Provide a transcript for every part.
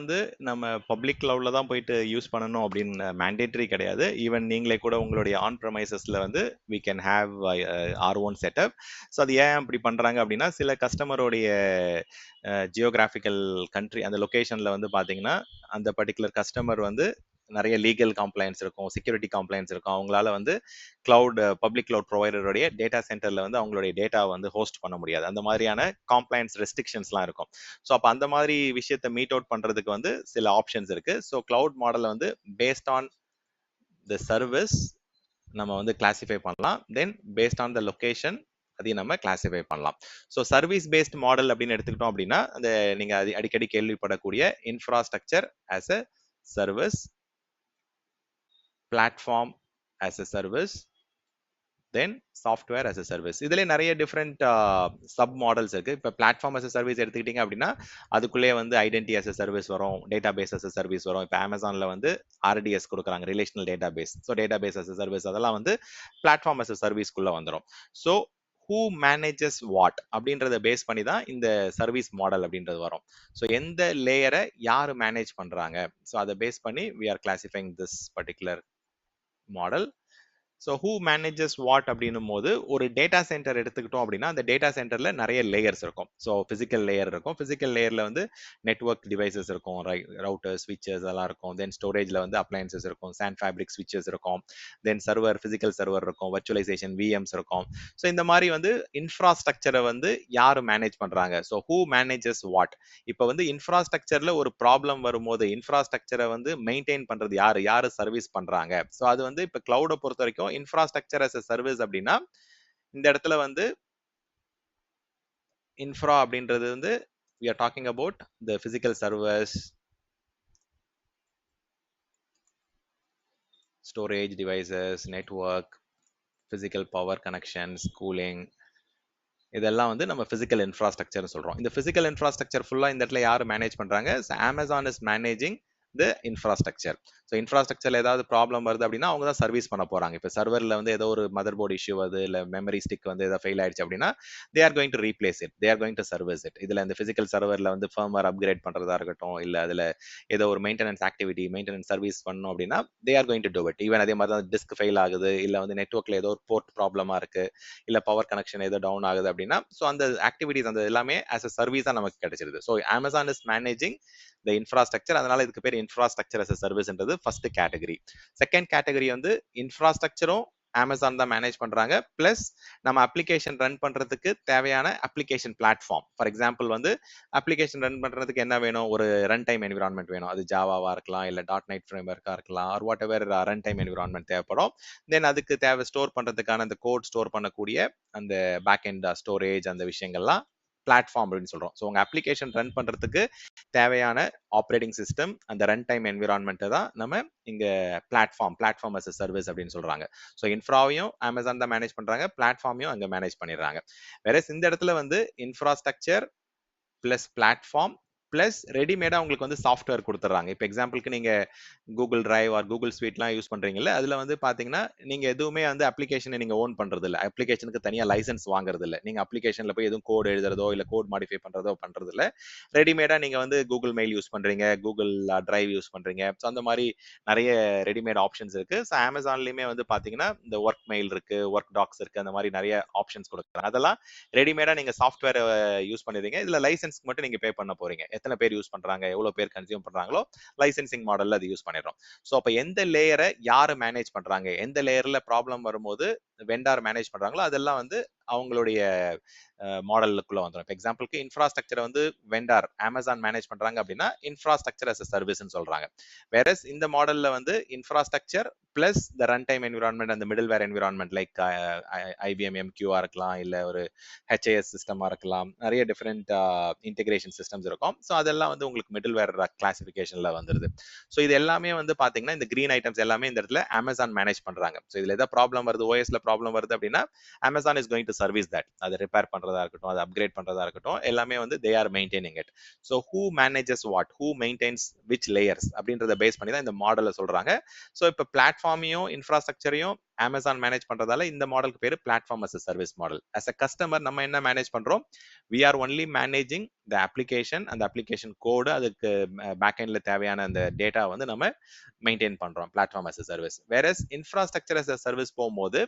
வந்து நம்ம பப்ளிக் கிளவுட்ல தான் போயிட்டு யூஸ் பண்ணணும் அப்படின்னு மேண்டேட்டரி கிடையாது. ஈவன் நீங்களே கூட உங்களுடைய ஆன் ப்ரமைசஸ்ல வந்து we can have our own setup. So அது ஏன் அப்படி பண்றாங்க அப்படின்னா, சில கஸ்டமருடைய ஜியோகிராஃபிக்கல் கண்ட்ரி அந்த லொகேஷன்ல வந்து பாத்தீங்கன்னா, அந்த பர்டிகுலர் கஸ்டமர் வந்து நிறைய லீகல் காம்ப்ளைன்ஸ் இருக்கும், செக்யூரிட்டி காம்ப்ளைன்ஸ் இருக்கும். அவங்களால வந்து கிளவுட் பப்ளிக் கிளவுட் ப்ரொவைடருடைய டேட்டா சென்டர்ல வந்து அவங்களுடைய டேட்டா வந்து ஹோஸ்ட் பண்ண முடியாது. அந்த மாதிரியான காம்ப்ளைன்ஸ் ரெஸ்ட்ரிக்ஷன்ஸ்லாம் இருக்கும். ஸோ அப்போ அந்த மாதிரி விஷயத்தை மீட் அவுட் பண்றதுக்கு வந்து சில ஆப்ஷன்ஸ் இருக்கு. ஸோ கிளவுட் மாடலை வந்து பேஸ்ட் ஆன் த சர்வீஸ் நம்ம வந்து கிளாசிஃபை பண்ணலாம். தென் பேஸ்ட் ஆன் த லொகேஷன் அதையும் நம்ம கிளாசிஃபை பண்ணலாம். ஸோ சர்வீஸ் பேஸ்ட் மாடல் அப்படின்னு எடுத்துக்கிட்டோம் அப்படின்னா, அந்த நீங்க அடிக்கடி கேள்விப்படக்கூடிய infrastructure as a service, platform as a service, then software as a service. இதுல நிறைய டிஃப்ரெண்ட் சப் மாடல்ஸ் இருக்கு. இப்போ பிளாட்ஃபார்ம் as a சர்வீஸ் எடுத்துக்கிட்டீங்க அப்படின்னா, அதுக்குள்ளே வந்து ஐடென்டி as a சர்வீஸ் வரும், database as a service வரும். இப்போ அமேசான்ல வந்து ஆர்டிஎஸ் கொடுக்குறாங்க, relational database. So database as a சர்வீஸ் அதெல்லாம் வந்து பிளாட்ஃபார்ம் as a சர்வீஸ்க்குள்ள வந்துடும். ஸோ ஹூ மேனேஜஸ் வாட் அப்படின்றத பேஸ் பண்ணி தான் இந்த சர்வீஸ் மாடல் அப்படின்றது வரும். ஸோ எந்த லேயரை யார் மேனேஜ் பண்றாங்க, ஸோ அதை பேஸ் பண்ணி we are classifying this particular model. So who manages what அப்படின்னும் போது, ஒரு டேட்டா சென்டர் எடுத்துக்கிட்டோம் அப்படின்னா, அந்த டேட்டா சென்டர்ல நிறைய லேயர்ஸ் இருக்கும். ஸோ பிசிக்கல் லேயர் இருக்கும். பிசிக்கல் லேயர்ல வந்து நெட்வொர்க் டிவைசஸ் இருக்கும், ரவுட்டர் ஸ்விட்சஸ் எல்லாம் இருக்கும். தென் ஸ்டோரேஜ்ல வந்து அப்ளையன்சஸ் இருக்கும், சாண்ட் ஃபேப்ரிக் ஸ்விட்சஸ் இருக்கும். தென் சர்வர், பிசிக்கல் சர்வர் இருக்கும், வர்ச்சுவலைசேஷன் விஎம்ஸ் இருக்கும். ஸோ இந்த மாதிரி வந்து இன்ஃப்ராஸ்ட்ரக்சரை வந்து யார் மேனேஜ் பண்றாங்க, ஸோ ஹூ மேனேஜஸ் வாட். இப்போ வந்து இன்ஃப்ராஸ்ட்ரக்சர்ல ஒரு ப்ராப்ளம் வரும்போது இன்ஃப்ராஸ்ட்ரக்சரை வந்து மெயின்டைன் பண்றது யாரு, யாரு சர்வீஸ் பண்றாங்க. ஸோ அது வந்து இப்போ கிளவுடை பொறுத்த வரைக்கும் இன்ஃப்ராஸ்ட்ரக்சர் as a சர்வீஸ் அப்படின்னா, இந்த இடத்துல வந்து இன்ஃப்ரா அப்படின்றது வந்து we are talking about the physical servers, storage devices, network, physical power connections, cooling, இதெல்லாம் வந்து நம்ம பிசிக்கல் இன்ஃப்ராஸ்ட்ரக்சர் சொல்றோம். இந்த பிசிக்கல் இன்ஃப்ராஸ்ட்ரக்சர் ஃபுல்லா இந்த இடத்துல யாரு மேனேஜ் பண்றாங்க, Amazon is managing the infrastructure. So இன்ஃப்ராஸ்ட்ரக்சர்ல ஏதாவது ப்ராப்ளம் வருது அப்படின்னா அவங்க தான் சர்வீஸ் பண்ண போறாங்க. இப்போ சர்வர்ல வந்து ஏதோ ஒரு மதர் போர்டு இஷ்யூ வருது, இல்லை மெமரி ஸ்டிக் வந்து ஏதாவது ஃபெயில் ஆயிடுச்சு அப்படின்னா, they are going to replace it, they are going to service it. இதுல இந்த பிசிக்கல் சர்வர்ல வந்து ஃபர்ம்வேர் அப்கிரேட் பண்றதா இருக்கட்டும், இல்ல அதுல ஏதோ ஒரு மெயின்டெனன்ஸ் ஆக்டிவிட்டி, மெயின்டெனன்ஸ் சர்வீஸ் பண்ணணும் அப்படின்னா they are going to do it. Even அதே மாதிரி தான் டிஸ்க் ஃபெயில் ஆகுது, இல்ல வந்து நெட்வொர்க்ல ஏதோ ஒரு போர்ட் ப்ராப்ளமா இருக்கு, இல்ல பவர் கனெக்ஷன் ஏதோ டவுன் ஆகுது அப்படின்னா, ஸோ அந்த ஆக்டிவிட்டிஸ் அந்த எல்லாமே ஆஸ் அ சர்வீஸா நமக்கு கிடைச்சிருது. So Amazon is managing the infrastructure. அதனால இதுக்கு பேர் இன்ஃப்ராஸ்ட்ரக்சர் as a சர்வீஸ்ன்றது ஃபர்ஸ்ட் கேட்டகரி. செகண்ட் கேட்டகரி வந்து இன்ஃப்ராஸ்ட்ரக்சரும் அமேசான் தான் மேனேஜ் பண்றாங்க, பிளஸ் நம்ம அப்ளிகேஷன் ரன் பண்றதுக்கு தேவையான அப்ளிகேஷன் பிளாட்ஃபார்ம். ஃபார் எக்ஸாம்பிள் வந்து அப்ளிகேஷன் ரன் பண்றதுக்கு என்ன வேணும், ஒரு ரன் டைம் என்விரான்மெண்ட் வேணும். அது ஜாவாவா இருக்கலாம், இல்ல .NET ஃப்ரேம்வொர்க்கா இருக்கலாம், or whatever run time environment தேவைப்படும். தென் அதுக்கு தேவை ஸ்டோர் பண்றதுக்கான அந்த கோட் ஸ்டோர் பண்ணக்கூடிய அந்த பேக் எண்ட் ஸ்டோரேஜ், அந்த விஷயங்கள்லாம் பிளாட்ஃபார்ம் அப்படின்னு சொல்றோம். ஸோ உங்க அப்ளிகேஷன் ரன் பண்றதுக்கு தேவையான ஆப்ரேட்டிங் சிஸ்டம், அந்த ரன் டைம் என்விரான்மெண்ட் தான் நம்ம இங்க பிளாட்ஃபார்ம் as a சர்வீஸ் அப்படின்னு சொல்றாங்க. ஸோ இன்ஃப்ராவையும் அமேசான் தான் மேனேஜ் பண்றாங்க, பிளாட்ஃபார்மையும் அங்க மேனேஜ் பண்ணிடுறாங்க. வேற இந்த இடத்துல வந்து இன்ஃப்ராஸ்ட்ரக்சர் பிளஸ் பிளாட்ஃபார்ம் பிளஸ் ரெடிமேடா உங்களுக்கு வந்து சாஃப்ட்வேர் கொடுத்துறாங்க. இப்போ எக்ஸாம்பிளுக்கு நீங்க கூகுள் டிரைவ் ஆர் கூகுள் ஸ்வீட்லாம் யூஸ் பண்றீங்கல்ல, அதுல வந்து பாத்தீங்கன்னா நீங்க எதுவுமே வந்து அப்ளிகேஷனை நீங்க ஓன் பண்றது இல்ல, அப்ளிகேஷனுக்கு தனியா லைசன்ஸ் வாங்குறது இல்ல, நீங்க அப்ளிகேஷன்ல போய் எதுவும் கோட் எழுதுறதோ இல்ல கோட் மாடிஃபை பண்றதோ பண்றது இல்ல. ரெடிமேடா நீங்க வந்து கூகுள் மெயில் யூஸ் பண்றீங்க, கூகுள் டிரைவ் யூஸ் பண்றீங்க. ஸோ அந்த மாதிரி நிறைய ரெடிமேட் ஆப்ஷன்ஸ் இருக்கு. ஸோ அமேசான்லயுமே வந்து பாத்தீங்கன்னா இந்த ஒர்க் மெயில் இருக்கு, ஒர்க் டாக்ஸ் இருக்கு, அந்த மாதிரி நிறைய ஆப்ஷன்ஸ் கொடுக்குறாங்க. அதெல்லாம் ரெடிமேடா நீங்க சாஃப்ட்வேர் யூஸ் பண்ணிடுறீங்க. இதுல லைசன்ஸ்க்கு மட்டும் நீங்க பே பண்ண போறீங்க. எத்தனை பேர் யூஸ் பண்றாங்க, எவ்வளவு பேர் கன்சியூம் பண்றாங்களோ லைசன்சிங் மாடல்ல அது யூஸ் பண்ணிடுறோம். ஸோ அப்ப எந்த லேயரை யாரு மேனேஜ் பண்றாங்க, எந்த லேயர்ல ப்ராப்ளம் வரும்போது வெண்டார் மேனேஜ் பண்றாங்களோ அதெல்லாம் வந்து அவங்களுடைய மாடலுக்குள்ள வந்துடும். இப்போ எக்ஸாம்பிளுக்கு இன்ஃப்ராஸ்ட்ரக்சர் வந்து வெண்டார் அமேசான் மேனேஜ் பண்றாங்க அப்படின்னா இன்ஃப்ராஸ்ட்ரக்சர் as a சர்வீஸ்னு சொல்றாங்க. வேற இந்த மாடல்ல வந்து infrastructure plus the run time environment, அந்த மிடில் வேர் என்விரான்மெண்ட் லைக் ஐபிஎம் எம்கியூஆ இருக்கலாம், இல்ல ஒரு ஹெச்ஏஎஸ் சிஸ்டமா இருக்கலாம், நிறைய டிஃப்ரெண்ட் இன்டெகிரேஷன் சிஸ்டம்ஸ் இருக்கும். ஸோ அதெல்லாம் வந்து உங்களுக்கு மிடில் வேர் கிளாசிஃபிகேஷன்ல வந்துருது. ஸோ இது எல்லாமே வந்து பாத்தீங்கன்னா இந்த கிரீன் ஐட்டம்ஸ் எல்லாமே இந்த இடத்துல அமேசான் மேனேஜ் பண்றாங்க. ஸோ இதுல ஏதாவது ப்ராப்ளம் வருது, ஓஎஸ்ல ப்ராப்ளம் வருது அப்படின்னா Amazon is going to service that. அதை ரிப்பேர் பண்றதா இருக்கட்டும், அதை அப்கிரேட் பண்றதா இருக்கட்டும், எல்லாமே வந்து they are maintaining it. So who manages what, who maintenance which layers அப்படின்றத பேஸ் பண்ணி தான் இந்த மாடலை சொல்றாங்க. ஸோ இப்போ பிளாட்ஃபார்மையும் இன்ஃப்ராஸ்ட்ரக்சரையும் அமேசான் மேனேஜ் பண்றதால இந்த மாடலுக்கு பேரு platform as a service model. as a customer நம்ம என்ன மேனேஜ் பண்றோம்? we are only managing the application, அந்த அப்ளிகேஷன் கோடு, அதுக்கு பேக் எண்ட்ல தேவையான அந்த டேட்டா வந்து நம்ம மெயின்டைன் பண்றோம் platform as a service. Whereas infrastructure as a service போகும்போது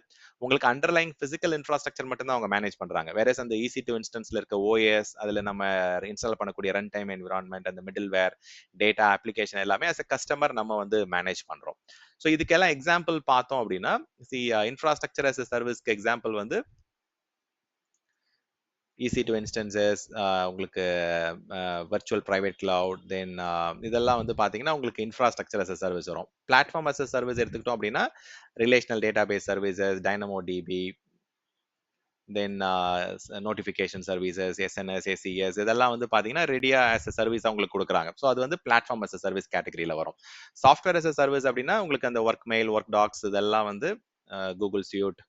உங்களுக்கு அண்டர்லைங் பிசிக்கல் இன்ஃப்ராஸ்ட்ரக்சர் மட்டும் தான் அவங்க மேனேஜ் பண்றாங்க. வேறஸ் அந்த EC2 இன்ஸ்டன்ஸ்ல இருக்க OS, அதுல நம்ம இன்ஸ்டால் பண்ணக்கூடிய ரன் டைம் என்விரான்மெண்ட், அந்த மிடில் வேர், டேட்டா, அப்ளிகேஷன் எல்லாமே as a கஸ்டமர் நம்ம வந்து மேனேஜ் பண்றோம். ஸோ இதுக்கெல்லாம் எக்ஸாம்பிள் பார்த்தோம் அப்படின்னா, இன்ஃப்ராஸ்ட்ரக்சர் as a சர்வீஸ்க்கு எக்ஸாம்பிள் வந்து EC2 இன்ஸ்டன்சஸ், உங்களுக்கு வர்ச்சுவல் பிரைவேட் கிளவுட், தென் இதெல்லாம் வந்து பார்த்தீங்கன்னா உங்களுக்கு இன்ஃப்ராஸ்ட்ரக்சர் as a சர்வீஸ் வரும். பிளாட்ஃபார்ம் as a சர்வீஸ் எடுத்துக்கிட்டோம் அப்படின்னா relational database services, Dynamo DB, then notification services, SNS, ACS இதெல்லாம் வந்து பார்த்தீங்கன்னா ரெடியா as a சர்வீஸ் உங்களுக்கு கொடுக்குறாங்க. ஸோ அது வந்து பிளாட்ஃபார்ம் as a சர்வீஸ் கேட்டகரியில் வரும். சாஃப்ட்வேர் as a சர்வீஸ் அப்படின்னா உங்களுக்கு அந்த ஒர்க் மெயில், ஒர்க் டாக்ஸ் இதெல்லாம் வந்து கூகுள் சியூட்,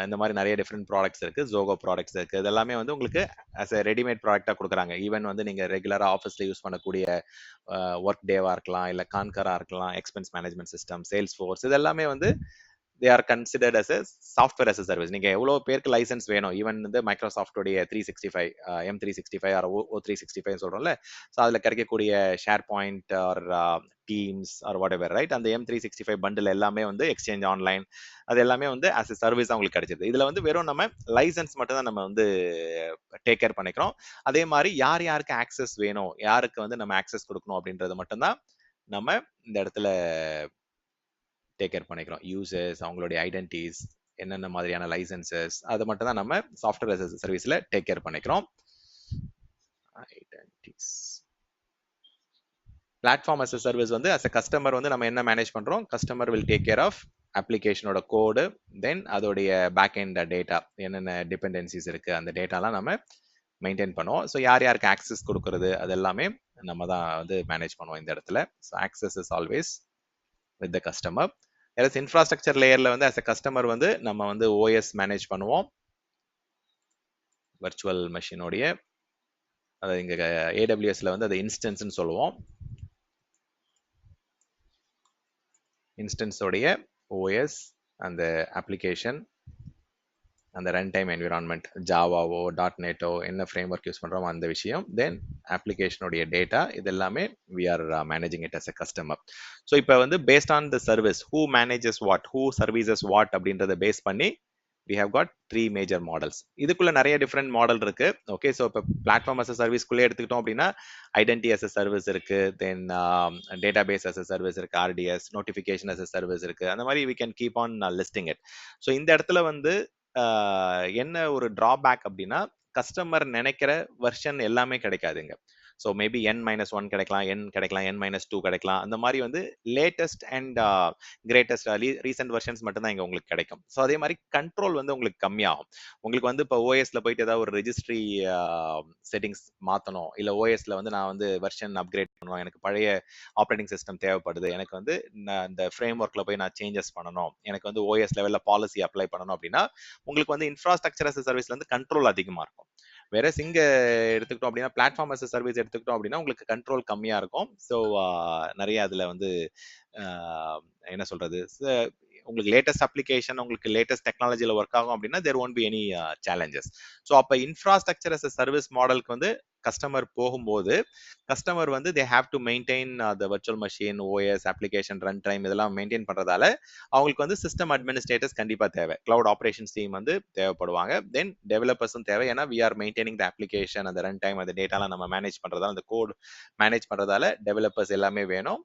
இந்த மாதிரி நிறைய டிஃப்ரெண்ட் ப்ராடக்ட்ஸ் இருக்கு. ஜோகோ ப்ராடக்ட்ஸ் இருக்கு. இதெல்லாமே வந்து உங்களுக்கு as a ரெடிமேட் ப்ராடக்டா கொடுக்குறாங்க. ஈவன் வந்து நீங்க ரெகுலரா ஆஃபீஸ்ல யூஸ் பண்ணக்கூடிய ஒர்க் டேவா இருக்கலாம், இல்ல கான்கரா இருக்கலாம், expense management system, sales force இதெல்லாமே வந்து they are considered as a software as a service. நீங்க எவ்வளவு பேருக்கு லைசன்ஸ் வேணும், ஈவன் வந்து மைக்ரோசாஃப்டோடைய 365 M365 ஆர் O365 சொல்றோம்ல, ஸோ அதுல கிடைக்கக்கூடிய SharePoint or Teams or whatever, right, அந்த M365 பண்டில் எல்லாமே வந்து எக்ஸ்சேஞ்ச் ஆன்லைன் அது எல்லாமே வந்து ஆஸ் எ சர்வீஸ் உங்களுக்கு கிடைச்சிருது. இதுல வந்து வெறும் நம்ம லைசன்ஸ் மட்டும் தான் நம்ம வந்து டேக் கேர் பண்ணிக்கிறோம். அதே மாதிரி யார் யாருக்கு ஆக்சஸ் வேணும், யாருக்கு வந்து நம்ம ஆக்சஸ் கொடுக்கணும் அப்படின்றது மட்டும்தான் நம்ம இந்த இடத்துல டேக் கேர் பண்ணிக்கிறோம். யூசர்ஸ், அவங்களுடைய ஐடென்டிட்டிஸ், என்னென்ன மாதிரியான லைசன்சஸ், அதை மட்டும் தான் நம்ம சாஃப்ட்வேர் as a சர்வீஸ்ல டேக் கேர் பண்ணிக்கிறோம். Identities. Platform as a service வந்து as a கஸ்டமர் வந்து நம்ம என்ன மேனேஜ் பண்றோம்? Customer will take care of அப்ளிகேஷனோட கோடு, தென் அதோடைய பேக் எண்ட் டேட்டா, என்னென்ன டிபெண்டன்சிஸ் இருக்கு, அந்த டேட்டாலாம் நம்ம மெயின்டைன் பண்ணுவோம். ஸோ யார் யாருக்கு ஆக்சஸ் கொடுக்கறது அது எல்லாமே நம்ம தான் வந்து மேனேஜ் பண்ணுவோம் இந்த இடத்துல. So access is always with the customer. Infrastructure லேயர்ல வந்து as a கஸ்டமர் வந்து நம்ம வந்து OS மேனேஜ் பண்ணுவோம், வர்ச்சுவல் மெஷினோடைய, அதாவது இங்க AWSல வந்து அது இன்ஸ்டன்ஸ்னு சொல்லுவோம். இன்ஸ்டன்ஸோடைய OS, அந்த அப்ளிகேஷன், அந்த ரன் டைம் என்விரான்மெண்ட், ஜாவாவோ .NETஓ என்ன ஃப்ரேம் ஒர்க் யூஸ் பண்றோமோ அந்த விஷயம், தென் அப்ளிகேஷனுடைய டேட்டா, இது எல்லாமே we are managing it as a customer. So இப்போ வந்து based on the service, who manages what, who services what அப்படின்றத பேஸ் பண்ணி we have got 3 major models. இதுக்குள்ள நிறைய டிஃப்ரெண்ட் மாடல் இருக்கு. ஓகே, ஸோ இப்போ பிளாட்ஃபார்ம் as a சர்வீஸ்க்குள்ளே எடுத்துக்கிட்டோம் அப்படின்னா ஐடென்டி as a சர்வீஸ் இருக்கு, தென் டேட்டாபேஸ் as a சர்வீஸ் இருக்கு, RDS, notification as a service இருக்கு. அந்த மாதிரி we can keep on listing it. So இந்த இடத்துல வந்து என்ன ஒரு டிராபேக் அப்படின்னா கஸ்டமர் நினைக்கிற வெர்ஷன் எல்லாமே கிடைக்காதுங்க. ஸோ மேபி N-1 கிடைக்கலாம், N-2 கிடைக்கலாம். அந்த மாதிரி வந்து latest and greatest recent versions மட்டும்தான் இங்கே உங்களுக்கு கிடைக்கும். ஸோ அதே மாதிரி கண்ட்ரோல் வந்து உங்களுக்கு கம்மியாகும். உங்களுக்கு வந்து இப்போ OSல போயிட்டு ஏதாவது ஒரு ரெஜிஸ்ட்ரி செட்டிங்ஸ் மாற்றணும், இல்லை OSல வந்து நான் வந்து வெர்ஷன் அப்கிரேட் பண்ணணும், எனக்கு பழைய ஆப்ரேட்டிங் சிஸ்டம் தேவைப்படுது, எனக்கு வந்து இந்த ஃப்ரேம் ஒர்க்கில் போய் நான் சேஞ்சஸ் பண்ணணும், எனக்கு வந்து OS லெவலில் பாலிசி அப்ளை பண்ணணும் அப்படின்னா உங்களுக்கு வந்து இன்ஃப்ராஸ்ட்ரக்சர் as a சர்வீஸ்ல வந்து கண்ட்ரோல் அதிகமாக இருக்கும். வேற இங்க எடுத்துக்கிட்டோம் அப்படின்னா பிளாட்ஃபார்ம் as a சர்வீஸ் எடுத்துக்கிட்டோம் அப்படின்னா உங்களுக்கு கண்ட்ரோல் கம்மியா இருக்கும். ஸோ நிறைய அதுல வந்து என்ன சொல்றது, உங்களுக்கு லேட்டஸ்ட் அப்ளிகேஷன், உங்களுக்கு லேட்டஸ்ட் டெக்னாலஜியில் ஒர்க் ஆகும் அப்படின்னா there won't be any challenges. So அப்போ இன்ஃப்ராஸ்ட்ரக்சர் as a சர்வீஸ் மாடலுக்கு வந்து கஸ்டமர் போகும்போது கஸ்டமர் வந்து they have to maintain the virtual machine, OS, application, run time இதெல்லாம் மெயின்டைன் பண்றதால அவங்களுக்கு வந்து சிஸ்டம் அட்மினிஸ்ட்ரேட்டர்ஸ் கண்டிப்பா தேவை, கிளவுட் ஆப்ரேஷன்ஸ் டீம் வந்து தேவைப்படுவாங்க, தென் டெவலப்பர்ஸும் தேவை. ஏன்னா we are maintaining the application, அந்த ரன் டைம், அந்த டேட்டாலாம் நம்ம மேனேஜ் பண்றதால, அந்த கோட் மேனேஜ் பண்றதால டெவலப்பர்ஸ் எல்லாமே வேணும்.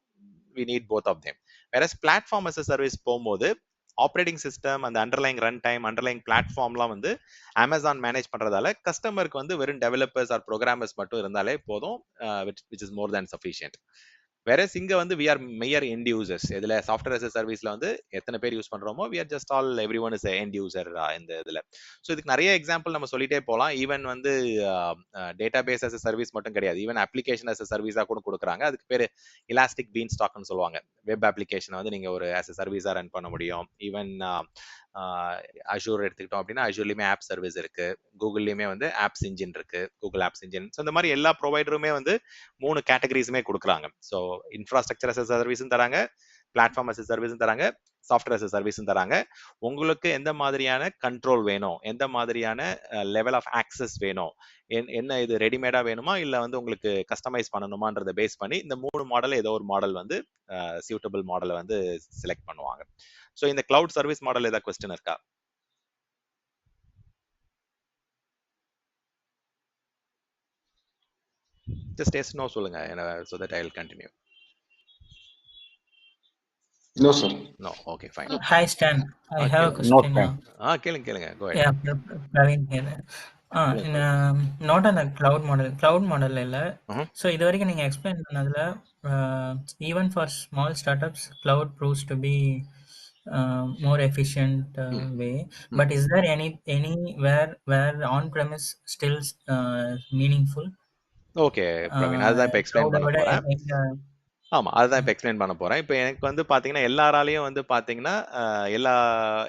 we need both of them. Whereas platform as a service போகும்போது ஆப்ரேட்டிங் சிஸ்டம், அந்த அண்டர்லைங் ரன் டைம், அண்டர்லைங் பிளாட்ஃபார்ம்லாம் வந்து அமேசான் மேனேஜ் பண்றதால கஸ்டமருக்கு வந்து வெறும் டெவலப்பர்ஸ் ஆர் ப்ரோக்ராமர்ஸ் மட்டும் இருந்தாலே போதும், which is more than sufficient. Whereas இங்க வந்து we are mere end users. இதுல சாஃப்ட்வேர் as a சர்வீஸ்ல வந்து எத்தனை பேர் யூஸ் பண்றோமோ we are just all everyone is a end user இந்த இதுல. ஸோ இதுக்கு நிறைய எக்ஸாம்பிள் நம்ம சொல்லிட்டே போகலாம். ஈவன் வந்து டேட்டாபேஸ் as a சர்வீஸ் மட்டும் கிடையாது, ஈவன் அப்ளிகேஷன் as a சர்வீஸா கூட கொடுக்குறாங்க. அதுக்கு பேர் இலாஸ்டிக் பீன் ஸ்டாக்னு சொல்லுவாங்க. வெப் அப்ளிகேஷனை வந்து நீங்க ஒரு as a சர்வீஸா ரன் பண்ண முடியும். ஈவன் அஷூர் எடுத்துக்கிட்டோம் அப்படின்னா அஷூர்லயுமே ஆப் சர்வீஸ் இருக்கு, கூகுள்லயுமே வந்து ஆப்ஸ் இன்ஜின் இருக்கு, கூகுள் ஆப்ஸ் இன்ஜின். ஸோ இந்த மாதிரி எல்லா ப்ரொவைடருமே வந்து 3 கேட்டகரிஸுமே கொடுக்குறாங்க. ஸோ இன்ஃப்ராஸ்ட்ரக்சர் as a சர்வீஸும் தராங்க, பிளாட்ஃபார்ம் அஸ் சர்வீஸும் தராங்க, சாஃப்ட்வேர் அஸ் சர்வீஸும் தராங்க. உங்களுக்கு எந்த மாதிரியான கண்ட்ரோல் வேணும், எந்த மாதிரியான லெவல் ஆஃப் ஆக்சஸ் வேணும், என்ன இது ரெடிமேடா வேணுமா இல்ல வந்து உங்களுக்கு கஸ்டமைஸ் பண்ணணுமான்றத பேஸ் பண்ணி இந்த 3 மாடல் ஏதோ ஒரு மாடல் வந்து சூட்டபிள் மாடலை வந்து செலக்ட் பண்ணுவாங்க. ஸோ இந்த கிளவுட் சர்வீஸ் மாடல் ஏதாவது கொஸ்டின் இருக்கா? Just yes, no சொல்லுங்க, so that I will continue. No, sir. No, okay, fine. Hi, Stan. I have a No, question. Stan. கேளுங்க, go ahead. Yeah, Praveen here. சொல்லுங்க, In சொல்லுங்க. not on the cloud model இல்ல. Mhm. So இது வரைக்கும் நீங்க explain பண்ணதுல even for small startups, cloud proves to be more efficient way. But is there anywhere where on-premise still meaningful? Okay Praveen, அதுதான் இப்போ explain cloud-அ பண்ண விட போறேன். எங்க ஆமா, அதுதான் இப்போ எக்ஸ்பிளைன் பண்ண போறேன். இப்போ எனக்கு வந்து பாத்தீங்கன்னா எல்லாராலையும் வந்து பாத்தீங்கன்னா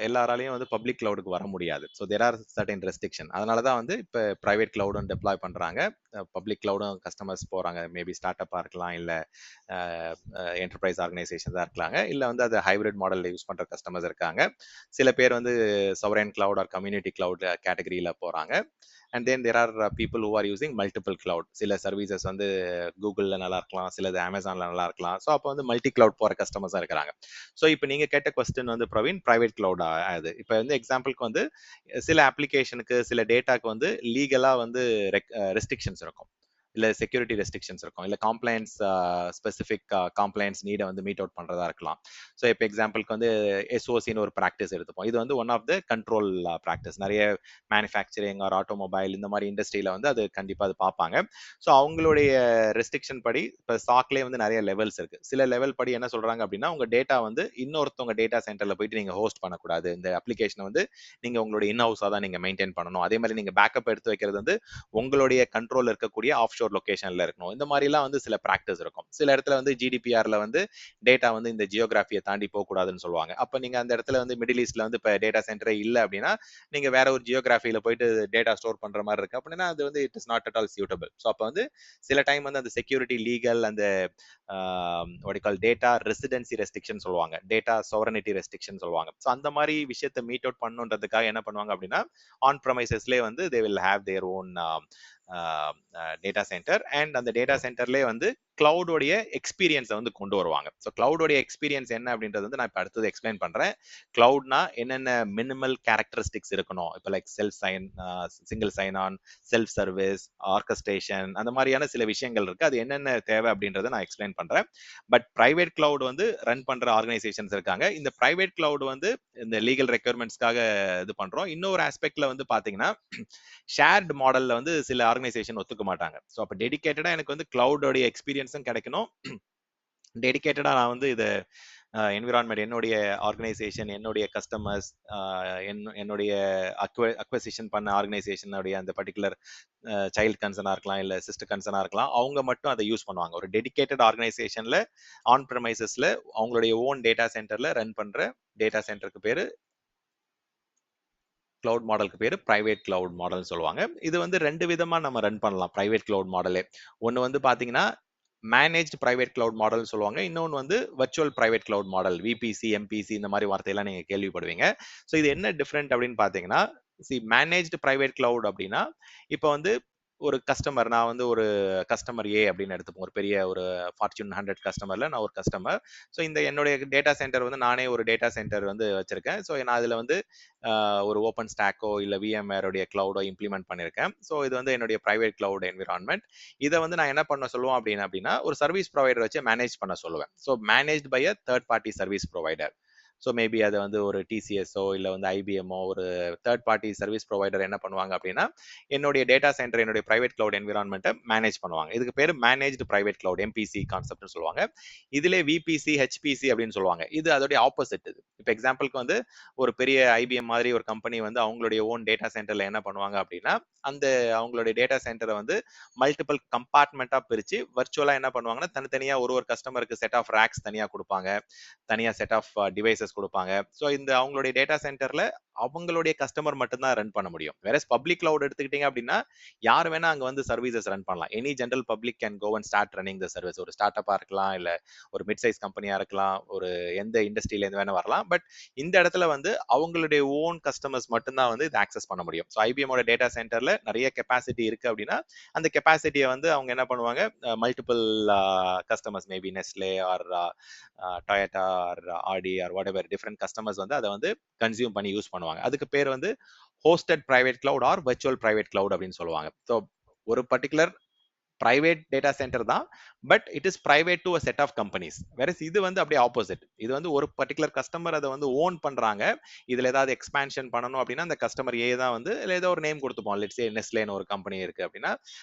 எல்லாராலையும் வந்து பப்ளிக் கிளவுடுக்கு வர முடியாது. So there are certain restriction. அதனால தான் வந்து இப்போ பிரைவேட் கிளவுடும் டெப்ளாய் பண்றாங்க, பப்ளிக் கிளவுடும் கஸ்டமர்ஸ் போறாங்க. மேபி ஸ்டார்ட் அப்பா இருக்கலாம், இல்ல என்டர்பிரைஸ் ஆர்கனைசேஷன்ஸாக இருக்கலாங்க, இல்ல வந்து அது ஹைபிரிட் மாடலில் யூஸ் பண்ற கஸ்டமர்ஸ் இருக்காங்க. சில பேர் வந்து sovereign cloud or community cloud கேட்டகரியில போறாங்க. And then there are people who are using multiple cloud. சில சர்வீசஸ் வந்து கூகுளில் நல்லா இருக்கலாம், சிலது அமேசானில் நல்லா இருக்கலாம். ஸோ அப்போ வந்து மல்டி கிளவுட் போகிற கஸ்டமர்ஸாக இருக்கிறாங்க. ஸோ இப்போ நீங்கள் கேட்ட கொஸ்டின் வந்து பிரவீன் ப்ரைவேட் கிளவுட் ஆகுது. இப்போ வந்து எக்ஸாம்பிளுக்கு வந்து சில அப்ளிகேஷனுக்கு சில டேட்டாக்கு வந்து லீகலாக வந்து ரெஸ்ட்ரிக்ஷன்ஸ் இருக்கும், இல்லை செக்யூரிட்டி ரெஸ்ட்ரிக்ஷன்ஸ் இருக்கும், இல்லை காம்ப்ளைன்ஸ் ஸ்பெசிஃபிக் காம்ப்ளைன்ஸ் நீடை வந்து மீட் அவுட் பண்ணுறதா இருக்கலாம். ஸோ இப்போ எக்ஸாம்பிளுக்கு வந்து எஸ்ஓசின்னு ஒரு ப்ராக்டிஸ் எடுத்துப்போம். இது வந்து one of the control practice. நிறைய மேனுஃபேக்சரிங் ஆர் ஆட்டோமொபைல் இந்த மாதிரி இண்டஸ்ட்ரியில் வந்து அது கண்டிப்பாக அது பார்ப்பாங்க. ஸோ அவங்களுடைய ரெஸ்ட்ரிக்ஷன் படி இப்போ ஸ்டாக்லேயே வந்து நிறைய லெவல்ஸ் இருக்குது. சில லெவல் படி என்ன சொல்கிறாங்க அப்படின்னா, உங்கள் டேட்டா வந்து இன்னொருத்தவங்க டேட்டா சென்டரில் போயிட்டு நீங்கள் ஹோஸ்ட் பண்ணக்கூடாது, இந்த அப்ளிகேஷனை வந்து நீங்கள் உங்களுடைய இன் ஹவுஸாக தான் நீங்கள் மெயின்டைன் பண்ணணும். அதே மாதிரி நீங்கள் பேக்கப் எடுத்து வைக்கிறது வந்து உங்களுடைய கண்ட்ரோல் இருக்கக்கூடிய ஆஃப் ஷோர் லொகேஷன்ல இருக்கணும். இந்த மாதிரிலாம் வந்து சில ப்ராக்டிஸ் இருக்கும். சில இடத்துல வந்து ஜிடிபிஆர்ல வந்து டேட்டா வந்து இந்த ஜியோகிராஃபியை தாண்டி போகக்கூடாதுன்னு சொல்லுவாங்க. அப்போ நீங்க அந்த இடத்துல வந்து மிடில் ஈஸ்ட்ல வந்து இப்போ டேட்டா சென்டரே இல்லை அப்படின்னா நீங்க வேற ஒரு ஜியோகிராஃபியில போயிட்டு டேட்டா ஸ்டோர் பண்ற மாதிரி இருக்கு அப்படின்னா அது வந்து it is not at all suitable. So அப்போ வந்து சில டைம் வந்து அந்த செக்யூரிட்டி லீகல் அந்த கால் டேட்டா ரெசிடென்சி ரெஸ்ட்ரிக்ஷன் சொல்லுவாங்க, டேட்டா சோவரனிட்டி ரெஸ்ட்ரிக்ஷன் சொல்லுவாங்க. ஸோ அந்த மாதிரி விஷயத்தை மீட் அவுட் பண்ணுன்றதுக்காக என்ன பண்ணுவாங்க அப்படின்னா, ஆன் ப்ரமைசஸ்லேயே வந்து they will have their own data centre. And அந்த டேட்டா சென்டர்லேயே வந்து கிளவுடோடைய எக்ஸ்பீரியன்ஸை வந்து கொண்டு வருவாங்க. ஸோ கிளவுடோடைய எக்ஸ்பீரியன்ஸ் என்ன அப்படின்றது வந்து நான் இப்போ அடுத்தது எக்ஸ்பிளைன் பண்றேன். கிளவுட்னா என்னென்ன மினிமல் கேரக்டரிஸ்டிக்ஸ் இருக்கணும், இப்போ like single sign on, self service, orchestration, அந்த மாதிரியான சில விஷயங்கள் இருக்கு. அது என்னென்ன தேவை அப்படின்றத நான் எக்ஸ்பிளைன் பண்றேன். பட் பிரைவேட் கிளவுட் வந்து ரன் பண்ற ஆர்கனைசேஷன்ஸ் இருக்காங்க. இந்த பிரைவேட் கிளவுட் வந்து இந்த லீகல் ரெக்யர்மெண்ட்ஸ்க்காக இது பண்றோம். இன்னொரு ஆஸ்பெக்ட்ல வந்து பாத்தீங்கன்னா ஷேர்டு மாடல்ல வந்து சில ஆர்கனைசேஷன் ஒத்துக்க மாட்டாங்க. ஸோ அப்போ டெடிகேட்டடா எனக்கு வந்து கிளவுடோடைய எக்ஸ்பீரியன்ஸும் கிடைக்கணும், டெடிகேட்டடா நான் வந்து இதை என்விரான்மெண்ட், என்னுடைய ஆர்கனைசேஷன், என்னுடைய கஸ்டமர்ஸ், என்னுடைய அக்வசிஷன் பண்ண ஆர்கனைசேஷனுடைய அந்த பர்டிகுலர் சைல்ட் கன்சர்னா இருக்கலாம், இல்லை சிஸ்டர் கன்சர்னா இருக்கலாம், அவங்க மட்டும் அதை யூஸ் பண்ணுவாங்க. ஒரு டெடிகேட்டட் ஆர்கனைசேஷன்ல ஆன் ப்ரமைசஸ்ல அவங்களுடைய ஓன் டேட்டா சென்டர்ல ரன் பண்ற டேட்டா சென்டருக்கு பேரு கிளவுட் மாடலுக்கு பேர் பிரைவேட் கிளவுட் மாடல் சொல்லுவாங்க. இது வந்து ரெண்டு விதமா நம்ம ரன் பண்ணலாம் பிரைவேட் கிளவுட் மாடலே. ஒன்று வந்து பாத்தீங்கன்னா மேனேஜ்டு பிரைவேட் கிளவுட் மாடல் சொல்லுவாங்க, இன்னொன்று வந்து virtual private cloud model, VPC, MPC, இந்த மாதிரி வார்த்தையெல்லாம் நீங்க கேள்விப்படுவீங்க. ஸோ இது என்ன டிஃப்ரெண்ட் அப்படின்னு பாத்தீங்கன்னா, மேனேஜ்டு பிரைவேட் கிளவுட் அப்படின்னா இப்போ வந்து ஒரு கஸ்டமர், நான் வந்து ஒரு கஸ்டமர் ஏ அப்படின்னு எடுத்துப்போம், ஒரு பெரிய ஒரு ஃபார்ச்சூன் 100 கஸ்டமர்ல நான் ஒரு கஸ்டமர். ஸோ இந்த என்னுடைய டேட்டா சென்டர் வந்து நானே ஒரு டேட்டா சென்டர் வந்து வச்சிருக்கேன். ஸோ நான் அதில் வந்து ஒரு ஓப்பன் ஸ்டாக்கோ இல்லை விஎம்வேருடைய கிளவுடோ இம்ப்ளிமெண்ட் பண்ணியிருக்கேன். ஸோ இது வந்து என்னுடைய பிரைவேட் கிளவுட் என்விரான்மெண்ட். இதை வந்து நான் என்ன பண்ண சொல்லுவோம் அப்படின்னா ஒரு சர்வீஸ் ப்ரொவைடர் வச்சு மேனேஜ் பண்ண சொல்லுவேன். So managed by a third party service provider. So maybe அதை வந்து ஒரு டிசிஎஸ்ஓ இல்லை வந்து ஐபிஎம்ஓ ஒரு தேர்ட் பார்ட்டி சர்வீஸ் ப்ரொவைடர் என்ன பண்ணுவாங்க அப்படின்னா என்னுடைய டேட்டா சென்டர், என்னுடைய பிரைவேட் கிளவுட் என்விரான்மெண்ட்டை மேனேஜ் பண்ணுவாங்க. இதுக்கு பேர் மேனேஜ்டு பிரைவேட் கிளவுட், எம்பிசி கான்செப்ட்னு சொல்லுவாங்க. இதிலே விபிசி, ஹெச்பிசி அப்படின்னு சொல்லுவாங்க. இது அதோடைய ஆப்போசிட். இது இப்போ எக்ஸாம்பிளுக்கு வந்து ஒரு பெரிய ஐபிஎம் மாதிரி ஒரு கம்பெனி வந்து அவங்களுடைய ஓன் டேட்டா சென்டர்ல என்ன பண்ணுவாங்க அப்படின்னா அந்த அவங்களுடைய டேட்டா சென்டரை வந்து மல்டிபிள் கம்பார்ட்மெண்ட்டாக பிரித்து வர்ச்சுவலாக என்ன பண்ணுவாங்கன்னா தனித்தனியாக ஒரு கஸ்டமருக்கு செட் ஆஃப் ரேக்ஸ் தனியாக கொடுப்பாங்க, தனியாக செட் ஆஃப் டிவைசஸ் கொடுப்பாங்க. ஸோ இந்த அவங்களுடைய டேட்டா சென்டர்ல அவங்களுடைய கஸ்டமர் மட்டும் தான் ரன் பண்ண முடியும். வேற பப்ளிக் கிளவுட் எடுத்துக்கிட்டீங்க அப்படின்னா யார் வேணா அங்க வந்து சர்வீசஸ் ரன் பண்ணலாம். Any general public can go and start running the service. ஒரு ஸ்டார்ட் அப்பா இருக்கலாம், இல்ல ஒரு மிட் சைஸ் கம்பெனியா இருக்கலாம், ஒரு எந்த இண்டஸ்ட்ரியில இருந்து வேணா வரலாம். பட் இந்த இடத்துல வந்து அவங்களுடைய ஓன் கஸ்டமர்ஸ் மட்டும்தான் வந்து இதை ஆக்சஸ் பண்ண முடியும். ஸோ ஐபிஎம்மோட டேட்டா சென்டர்ல நிறைய கெப்பாசிட்டி இருக்கு அப்படின்னா அந்த கெப்பாசிட்டியை வந்து அவங்க என்ன பண்ணுவாங்க, multiple customers maybe Nestle or Toyota or Audi or whatever different customers வந்து அதை வந்து கன்சியூம் பண்ணி யூஸ் பண்ணுவாங்க. அதுக்கு பேர் வந்து hosted private cloud or virtual private cloud அப்படின்னு சொல்லுவாங்க. ஸோ ஒரு பர்டிகுலர் பிரைவேட் டேட்டா சென்டர் தான், but it is private to a set of companies. வேற இது வந்து அப்படியே ஆப்போசிட். இது வந்து ஒரு பர்டிகுலர் கஸ்டமர் அதை வந்து ஓன் பண்றாங்க. இதுல ஏதாவது எக்ஸ்பான்ஷன் பண்ணணும் அப்படின்னா அந்த கஸ்டமர் ஏ தான் வந்து ஏதோ ஒரு நேம் கொடுத்துப்போம். லெட்ஸ் சே நெஸ்லேன்னு ஒரு கம்பெனி இருக்கு அப்படின்னா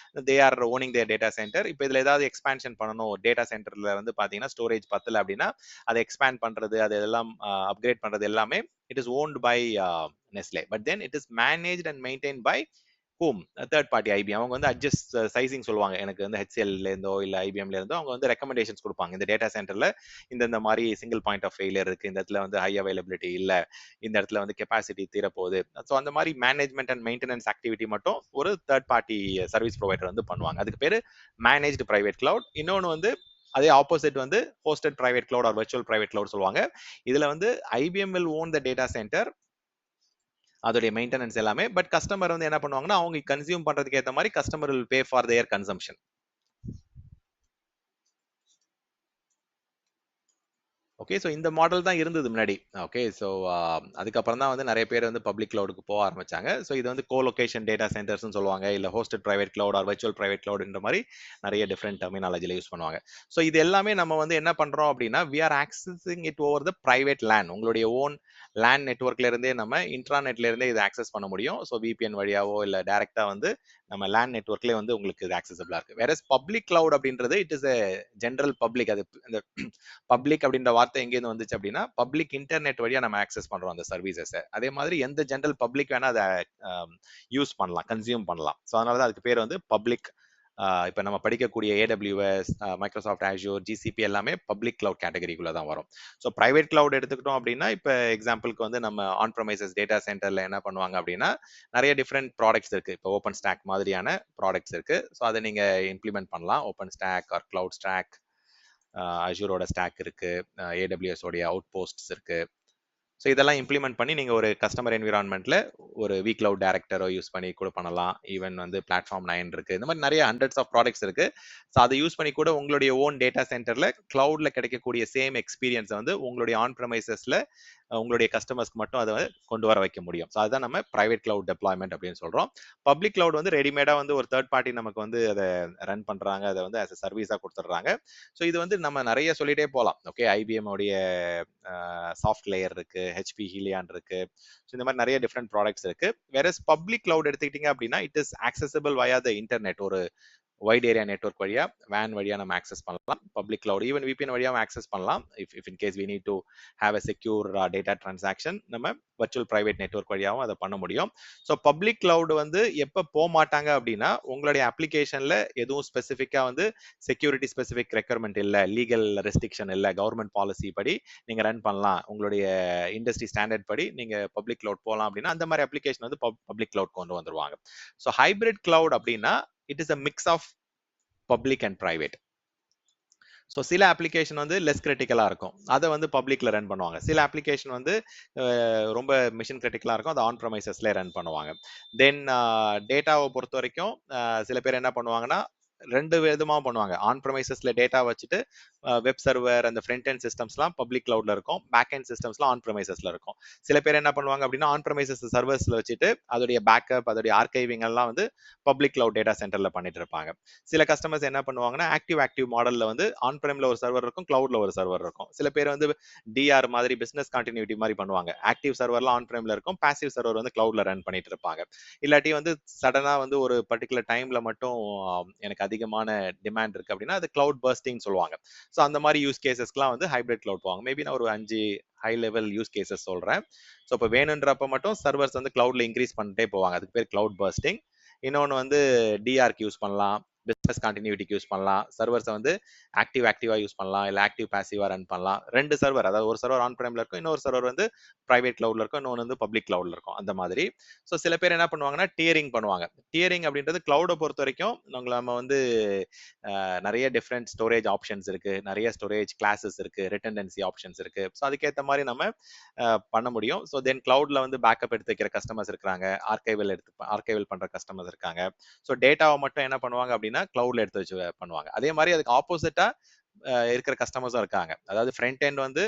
they are owning their data center. இப்போ இதுல ஏதாவது எக்ஸ்பான்ஷன் பண்ணணும், டேட்டா சென்டர்ல வந்து பாத்தீங்கன்னா ஸ்டோரேஜ் பத்தல அப்படின்னா அதை எக்ஸ்பேண்ட் பண்றது, அது எல்லாம் அப்கிரேட் பண்றது எல்லாமே it is owned by Nestle. But then it is managed and maintain by home third party IBM. அவங்க வந்து அட்ஜஸ்ட் சைசிங் சொல்லுவாங்க. எனக்கு வந்து ஹெச்எல்ல இருந்தோ இல்ல ஐபிஎம்ல இருந்தோ அவங்க வந்து ரெக்கமெண்டேஷன்ஸ் கொடுப்பாங்க. இந்த டேட்டா சென்டர்ல இந்த மாதிரி சிங்கிள் பாயிண்ட் ஆஃப் ஃபெயிலியர் இருக்கு, இந்த இடத்துல வந்து ஹை அவைலபிலிட்டி இல்ல, இந்த இடத்துல வந்து கெப்பாசிட்டி தீரப்போகுது. ஸோ அந்த மாதிரி மேனேஜ்மெண்ட் அண்ட் மெயின்டெனன்ஸ் ஆக்டிவிட்டி மட்டும் ஒரு தேர்ட் பார்ட்டி சர்வீஸ் ப்ரொவைடர் வந்து பண்ணுவாங்க. அதுக்கு பேரு மேனேஜ்டு பிரைவேட் கிளவுட். இன்னொன்று வந்து அதே ஆப்போசிட் வந்து hosted private cloud or virtual private cloud சொல்லுவாங்க. இதுல வந்து IBM will own the data center, அதோடைய மெயின்டெனன்ஸ் எல்லாமே. பட் கஸ்டமர் வந்து என்ன பண்ணுவாங்கன்னா அவங்க கன்சியூம் பண்றதுக்கு ஏற்ற மாதிரி customer will pay for their consumption. Okay, so இந்த மாடல் தான் இருந்தது முன்னாடி. ஓகே, ஸோ அதுக்கப்புறம் தான் வந்து நிறைய பேர் வந்து பப்ளிக் கிளவுடுக்கு போக ஆரம்பிச்சாங்க. ஸோ இது வந்து கோலொகேஷன் டேட்டா சென்டர்ஸ்னு சொல்லுவாங்க, இல்லை hosted private cloud or virtual private கிளவுட்ன்ற மாதிரி நிறைய டிஃப்ரெண்ட் டெர்மினாலஜில யூஸ் பண்ணுவாங்க. ஸோ இது எல்லாமே நம்ம வந்து என்ன பண்றோம் அப்படின்னா we are accessing it over the private LAN. உங்களுடைய ஓன் லேன் நெட்ஒர்க்ல இருந்தே நம்ம இன்ட்ராநெட்ல இருந்தே இதை ஆக்சஸ் பண்ண முடியும். ஸோ விபிஎன் வழியாவோ இல்லை டைரக்டா வந்து நம்ம லேன் நெட்ஒர்க்லேயே வந்து உங்களுக்கு இது ஆக்சசபிளா இருக்கு. வேற பப்ளிக் கிளவுட் அப்படின்றது it is a general public. அது இந்த பப்ளிக் அப்படின்ற வார்த்தை எங்கேருந்து வந்துச்சு அப்படின்னா பப்ளிக் இன்டர்நெட் வழியா நம்ம ஆக்சஸ் பண்றோம் அந்த சர்வீசஸ். அதே மாதிரி எந்த ஜென்ரல் பப்ளிக் வேணா அதை யூஸ் பண்ணலாம், கன்சியூம் பண்ணலாம். ஸோ அதனாலதான் அதுக்கு பேர் வந்து பப்ளிக். இப்போ நம்ம படிக்கக்கூடிய ஏடபிள்யூஎஸ், மைக்ரோசாஃப்ட் ஆஷூர், ஜிசிபி எல்லாமே பப்ளிக் கிளவுட் கேட்டகரிக்குள்ள தான் வரும். ஸோ பிரைவேட் கிளவுட் எடுத்துக்கிட்டோம் அப்படின்னா இப்போ எக்ஸாம்பிளுக்கு வந்து நம்ம ஆன் ப்ரமைசஸ் டேட்டா சென்டர்ல என்ன பண்ணுவாங்க அப்படின்னா நிறைய டிஃப்ரெண்ட் ப்ராடக்ட்ஸ் இருக்கு. இப்போ ஓப்பன் ஸ்டாக் மாதிரியான ப்ராடக்ட்ஸ் இருக்கு. ஸோ அதை நீங்க இம்ப்ளிமெண்ட் பண்ணலாம். Open stack or cloud stack, அஷூரோட ஸ்டாக் இருக்கு, ஏடபிள்யூஎஸ் உடைய அவுட் போஸ்ட்ஸ் இருக்கு. ஸோ இதெல்லாம் இம்ப்ளிமெண்ட் பண்ணி நீங்கள் ஒரு கஸ்டமர் என்விரான்மெண்ட்ல ஒரு வி கிளவுட் டேரக்டரோ யூஸ் பண்ணி கூட பண்ணலாம். ஈவன் வந்து பிளாட்ஃபார்ம் 9 இருக்கு. இந்த மாதிரி நிறைய ஹண்ட்ரட்ஸ் ஆஃப் ப்ராடக்ட்ஸ் இருக்கு. ஸோ அதை யூஸ் பண்ணி கூட உங்களுடைய ஓன் டேட்டா சென்டர்ல கிளவுட்ல கிடைக்கக்கூடிய சேம் எக்ஸ்பீரியன்ஸ் வந்து உங்களுடைய ஆன் ப்ரமைசஸ்ல உங்களுடைய கஸ்டமர்ஸ்க்கு மட்டும் அதை கொண்டு வர வைக்க முடியும். ஸோ அதுதான் நம்ம பிரைவேட் கிளவுட் டெப்ளாய்மெண்ட் அப்படின்னு சொல்றோம். பப்ளிக் கிளவுட் வந்து ரெடிமேடா வந்து ஒரு தேர்ட் பார்ட்டி நமக்கு வந்து அதை ரன் பண்றாங்க, அதை வந்து ஆஸ் சர்வீஸா கொடுத்துட்றாங்க. ஸோ இது வந்து நம்ம நிறைய சொல்லிட்டே போகலாம். ஓகே, ஐபிஎம் உடைய சாஃப்ட் லேயர் இருக்கு, ஹெச்பி ஹீலியான் இருக்கு. ஸோ இந்த மாதிரி நிறைய டிஃப்ரெண்ட் ப்ராடக்ட்ஸ் இருக்கு. வேற பப்ளிக் கிளவுட் எடுத்துக்கிட்டீங்க அப்படின்னா it is accessible via the internet. ஒரு வைட் ஏரியா நெட்ஒர்க் வழியா வேன் வழியா நம்ம ஆக்சஸ் பண்ணலாம். பப்ளிக் கிளவுட் ஈவன் விபிஎன் வழியாவும் ஆக்சஸ் பண்ணலாம். If in case we need to have a secure data transaction நம்ம வர்ச்சுவல் பிரைவேட் நெட்ஒர்க் வழியாவும் அதை பண்ண முடியும். ஸோ பப்ளிக் கிளவுட் வந்து எப்போ போக மாட்டாங்க அப்படின்னா உங்களுடைய அப்ளிகேஷன்ல எதுவும் ஸ்பெசிஃபிக்கா வந்து செக்யூரிட்டி ஸ்பெசிஃபிக் ரெக்யர்மெண்ட் இல்லை, லீகல் ரெஸ்ட்ரிக்ஷன் இல்லை, கவர்மெண்ட் பாலிசி படி நீங்க ரன் பண்ணலாம், உங்களுடைய இண்டஸ்ட்ரி ஸ்டாண்டர்ட் படி நீங்க பப்ளிக் கிளவுட் போகலாம் அப்படின்னா அந்த மாதிரி அப்ளிகேஷன் வந்து பப்ளிக் கிளவுட் கொண்டு வந்துருவாங்க. ஸோ ஹைபிரிட் கிளவுட் அப்படின்னா it is a mix of public and private. So சில அப்ளிகேஷன் வந்து லெஸ் கிரிட்டிக்கலாக இருக்கும், அதை வந்து பப்ளிக்ல ரன் பண்ணுவாங்க. சில அப்ளிகேஷன் வந்து ரொம்ப மிஷன் கிரிட்டிக்கலாக இருக்கும், அதை ஆன் ப்ரமைசஸ்ல ரன் பண்ணுவாங்க. தென் டேட்டாவை பொறுத்த வரைக்கும் சில பேர் என்ன பண்ணுவாங்கன்னா ரெண்டு விதமாக பண்ணுவாங்க. ஆன் ப்ரமைசஸ்ல டேட்டா வச்சுட்டு வெப் சர்வர் அந்த ஃப்ரண்ட் எண்ட் சிஸ்டம்ஸ்லாம் பப்ளிக் கிளவுட்ல இருக்கும், பேக் எண்ட் சிஸ்டம்ஸ்லாம் ஆன் ப்ரமைசஸ்ல இருக்கும். சில பேர் என்ன பண்ணுவாங்க அப்படின்னா ஆன் ப்ரமைசஸ் சர்வர்ஸ்ல வச்சுட்டு அதோடைய பேக்கப் அதோடைய ஆர்கைவிங் எல்லாம் வந்து பப்ளிக் கிளவுட் டேட்டா சென்டர்ல பண்ணிட்டு இருப்பாங்க. சில கஸ்டமர்ஸ் என்ன பண்ணுவாங்கன்னா ஆக்டிவ் மாடல்ல வந்து ஆன் பிரைம்ல ஒரு சர்வர் இருக்கும், கிளவுட்ல ஒரு சர்வர் இருக்கும். சில பேர் வந்து டிஆர் மாதிரி பிசினஸ் கண்டினியூட்டி மாதிரி பண்ணுவாங்க. ஆக்டிவ் சர்வர்ல ஆன் பிரைம்ல இருக்கும், பாசிவ் சர்வர் வந்து கிளவுட்ல ரன் பண்ணிட்டு இருப்பாங்க. இல்லாட்டி வந்து சடனா வந்து ஒரு பர்டிகுலர் டைம்ல மட்டும் எனக்கு அதிகமான டிமாண்ட் இருக்கு அப்படின்னா அது கிளவுட் பர்ஸ்டிங் சொல்லுவாங்க. ஸோ அந்த மாதிரி யூஸ் கேசஸ்க்குலாம் வந்து ஹைபிரிட் கிளவுட் போவாங்க. மேபி நான் ஒரு 5 ஹை லெவல் யூஸ் கேசஸ் சொல்றேன். ஸோ இப்போ வேணுன்றப்ப மட்டும் சர்வர்ஸ் வந்து கிளவுட்ல இன்க்ரீஸ் பண்ணிட்டே போவாங்க, அதுக்கு பேர் கிளவுட் பர்ஸ்டிங். இன்னொன்று வந்து டிஆர்க்கு யூஸ் பண்ணலாம், பிசினஸ் கண்டினியூட்டிக்கு யூஸ் பண்ணலாம். சர்வர்ஸை வந்து ஆக்டிவா யூஸ் பண்ணலாம், இல்லை ஆக்டிவ் பாசிவா ரன் பண்ணலாம். 2 சர்வர், அதாவது ஒரு சர்வர் ஆன் பிரேம்ல இருக்கும், இன்னொரு சர்வர் வந்து பிரைவேட் கிளவுட்ல இருக்கும், இன்னொன்று வந்து பப்ளிக் கிளவுட்ல இருக்கும். அந்த மாதிரி. ஸோ சில பேர் என்ன பண்ணுவாங்கன்னா டியரிங் பண்ணுவாங்க. டியரிங் அப்படின்றது கிளவுடை பொறுத்த வரைக்கும் நம்ம வந்து நிறைய டிஃப்ரெண்ட் ஸ்டோரேஜ் ஆப்ஷன்ஸ் இருக்கு, நிறைய ஸ்டோரேஜ் கிளாஸஸ் இருக்கு, ரிட்டன்டன்சி ஆப்ஷன்ஸ் இருக்கு. ஸோ அதுக்கேற்ற மாதிரி நம்ம பண்ண முடியும். ஸோ தென் கிளவுட்ல வந்து பேக்கப் எடுத்து வைக்கிற கஸ்டமர்ஸ் இருக்காங்க, ஆர்கைவல் பண்ற கஸ்டமர்ஸ் இருக்காங்க. ஸோ டேட்டாவை மட்டும் என்ன பண்ணுவாங்க அப்படின்னா கிளவுட்ல எடுத்து வச்சு பண்ணுவாங்க. அதே மாதிரி அதுக்கு ஆப்போசிட்டா இருக்கிற கஸ்டமர்ஸும் இருக்காங்க. அதாவது ஃப்ரண்ட் எண்ட் வந்து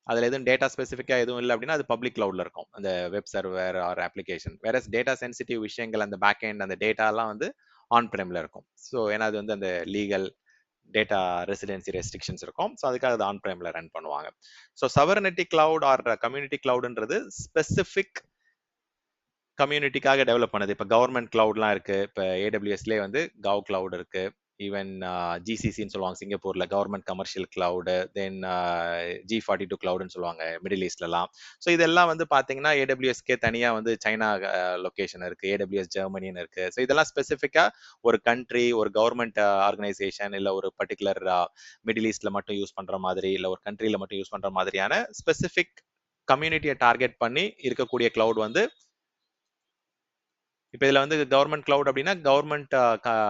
அதுல எதுவும் டேட்டா ஸ்பெசிஃபிக்கா எதுவும் இல்லை அப்படின்னா அது பப்ளிக் கிளவுட்ல இருக்கும், அந்த வெப் சர்வர் ஆர் அப்ளிகேஷன். வேற டேட்டா சென்சிட்டிவ் விஷயங்கள், அந்த பேக் எண்ட் அந்த டேட்டா எல்லாம் வந்து ஆன் பிரேம்ல இருக்கும். ஸோ ஏன்னா அது வந்து அந்த லீகல் டேட்டா ரெசிடென்சி ரெஸ்ட்ரிக்ஷன்ஸ் இருக்கும். ஸோ அதுக்காக அது ஆன் பிரேம்ல ரன் பண்ணுவாங்க. So sovereignty cloud or community கிளவுட்ன்றது ஸ்பெசிஃபிக் கம்யூனிட்டிக்காக டெவலப் பண்ணது. இப்போ கவர்மெண்ட் கிளவுட்லாம் இருக்கு. இப்போ ஏடபிள்யூஎஸ்லேயே வந்து கவ் கிளவுட் இருக்கு. ஈவன் ஜிசிசின்னு சொல்லுவாங்க சிங்கப்பூர்ல, கவர்மெண்ட் கமர்ஷியல் கிளவுடு. தென் G42 கிளவுடுன்னு சொல்லுவாங்க மிடில் ஈஸ்ட்லலாம். ஸோ இதெல்லாம் வந்து பார்த்தீங்கன்னா ஏடபிள்யூஎஸ்கே தனியாக வந்து சைனா லொக்கேஷன் இருக்கு, ஏடபிள்யூஎஸ் ஜெர்மனின்னு இருக்கு. ஸோ இதெல்லாம் ஸ்பெசிஃபிக்காக ஒரு கண்ட்ரி, ஒரு கவர்மெண்ட் ஆர்கனைசேஷன், இல்லை ஒரு பர்டிகுலர் மிடில் ஈஸ்ட்ல மட்டும் யூஸ் பண்ற மாதிரி, இல்லை ஒரு கண்ட்ரியில மட்டும் யூஸ் பண்ற மாதிரியான ஸ்பெசிஃபிக் கம்யூனிட்டியை டார்கெட் பண்ணி இருக்கக்கூடிய கிளவுட் வந்து இப்போ இதுல வந்து கவர்மெண்ட் கிளவுட் அப்படின்னா கவர்மெண்ட்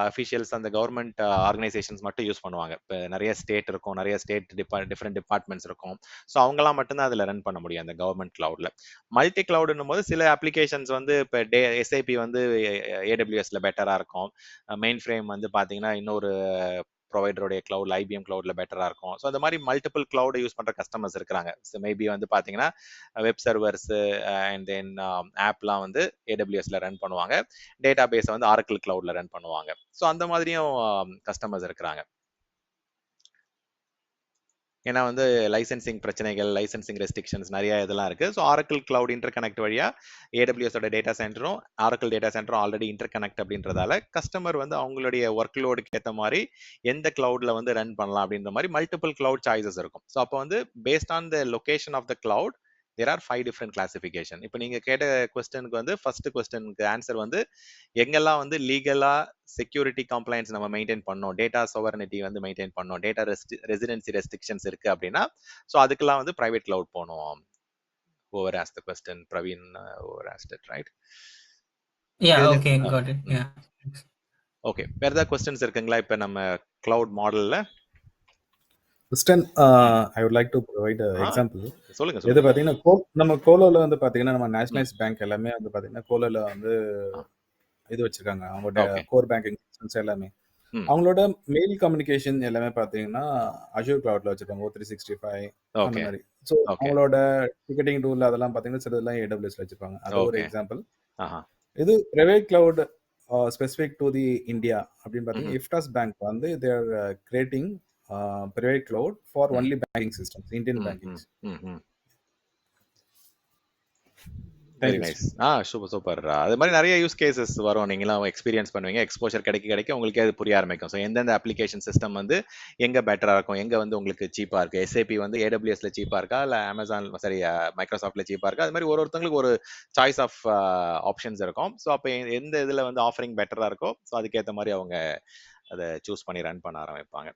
அஃபிஷியல்ஸ், அந்த கவர்மெண்ட் ஆர்கனைசேஷன்ஸ் மட்டும் யூஸ் பண்ணுவாங்க. இப்போ நிறைய ஸ்டேட் இருக்கும், நிறைய ஸ்டேட் டிஃப்ரெண்ட் டிபார்ட்மெண்ட்ஸ் இருக்கும். ஸோ அவங்கலாம் மட்டும்தான் அதில் ரன் பண்ண முடியும் அந்த கவர்மெண்ட் கிளவுட்ல. மல்டி கிளவுடுன்னும் போது சில அப்ளிகேஷன்ஸ் வந்து இப்போ எஸ்ஐபி வந்து ஏடபிள்யூஎஸ்ல பெட்டரா இருக்கும். மெயின் ஃப்ரேம் வந்து பார்த்தீங்கன்னா இன்னொரு ப்ரொவைடருடைய கிளவுட்ல, ஐபிஎம் கிளவுட்ல பெட்டரா இருக்கும். ஸோ அந்த மாதிரி மல்டிபிள் கிளவுட் யூஸ் பண்ற கஸ்டமர்ஸ் இருக்கிறாங்க. ஸோ மேபி வந்து பாத்தீங்கன்னா வெப் சர்வர்ஸ் அண்ட் தென் ஆப்லாம் வந்து ஏடபிள்யூஎஸ்ல ரன் பண்ணுவாங்க, டேட்டா பேஸை வந்து ஆரக்கிள் கிளவுட்ல ரன் பண்ணுவாங்க. ஸோ அந்த மாதிரியும் கஸ்டமர்ஸ் இருக்கிறாங்க. ஏன்னா வந்து லைசன்சிங் பிரச்சனைகள், லைசன்சிங் ரெஸ்ட்ரிக்ஷன்ஸ் நிறைய இதெல்லாம் இருக்கு. So Oracle cloud interconnect வழியா ஏடபிள்யூஎஸோட டேட்டா சென்டரும் ஆரக்கிள் டேட்டா சென்டரும் ஆல்ரெடி இன்டர் கனெக்ட் அப்படின்றதால கஸ்டமர் வந்து அவங்களுடைய ஒர்க் லோடுக்கு ஏற்ற மாதிரி எந்த கிளவுட்ல வந்து ரன் பண்ணலாம் அப்படின்ற மாதிரி மல்டிபிள் கிளவுட் சாய்ஸஸ் இருக்கும். ஸோ அப்போ வந்து based on the location of the cloud there are 5 different classification. இப்போ நீங்க கேட்ட கொஸ்டனுக்கு வந்து ஃபர்ஸ்ட் கொஸ்டனுக்கு ஆன்சர் வந்து எங்கெல்லாம் வந்து லீகலா செக்யூரிட்டி கம்ப்ளைன்ஸ் நம்ம மெயின்டைன் பண்ணோம், டேட்டா சொவர்னிட்டி வந்து மெயின்டைன் பண்ணோம், டேட்டா ரெசிடென்சி ரெஸ்ட்ரிக்ஷன்ஸ் இருக்கு அப்படின்னா ஸோ அதுக்கெல்லாம் வந்து பிரைவேட் கிளவுட் போகணும். Whoever asked the question, Praveen, whoever asked it, right? Yeah, okay, got it. Yeah. Okay, வேற ஏதாவது கொஸ்டின்ஸ் இருக்குங்களா இப்போ நம்ம கிளவுட் மாடல்ல? Kristen, I would like to provide an example. சொல்லுங்க இது பார்த்தீங்கன்னா நம்ம கோலோல வந்து பார்த்தீங்கன்னா நம்ம நேஷனலைஸ் பேங்க் எல்லாமே வந்து பார்த்தீங்கன்னா கோலோல வந்து இது வச்சிருக்காங்க. அவங்களோட கோர் பேங்கிங் சிஸ்டம்ஸ் எல்லாமே அவங்களோட மெயில் கம்யூனிகேஷன் எல்லாமே பார்த்தீங்கன்னா அஜூர் கிளவுட்ல வச்சிருக்காங்க, O365 அந்த மாதிரி. ஸோ அவங்களோட டிக்கெட்டிங் டூல் அதெல்லாம் பார்த்தீங்கன்னா சிலதெல்லாம் AWSல வச்சிருப்பாங்க. அது ஒரு எக்ஸாம்பிள். இது private cloud specific to the India அப்படின்னு பார்த்தீங்கன்னா இஃப்டாஸ் பேங்க் வந்து தேர் creating private cloud for only banking systems, Indian banking. Very nice. Super. அது மாதிரி நிறைய யூஸ் கேசஸ் வரும், நீங்களாம் எக்ஸ்பீரியன்ஸ் பண்ணுவீங்க, எக்ஸ்போஷர் கிடைக்க உங்களுக்கே அது புரிய ஆரம்பிக்கும். ஸோ எந்தெந்த அப்ளிகேஷன் சிஸ்டம் வந்து எங்க பெட்டரா இருக்கும், எங்க வந்து உங்களுக்கு சீப்பா இருக்கு. எஸ்ஏபி வந்து ஏடபிள்யூஎஸ்ல சீப்பா இருக்கா, இல்ல அமேசான் மைக்ரோசாஃப்ட்ல சீப்பா இருக்கா, அது மாதிரி ஒருத்தங்களுக்கு ஒரு சாய்ஸ் ஆஃப் ஆப்ஷன்ஸ் இருக்கும். ஸோ அப்போ எந்த இதுல வந்து ஆஃபரிங் பெட்டரா இருக்கோ ஸோ அதுக்கேற்ற மாதிரி அவங்க அதை சூஸ் பண்ணி ரன் பண்ண ஆரம்பிப்பாங்க.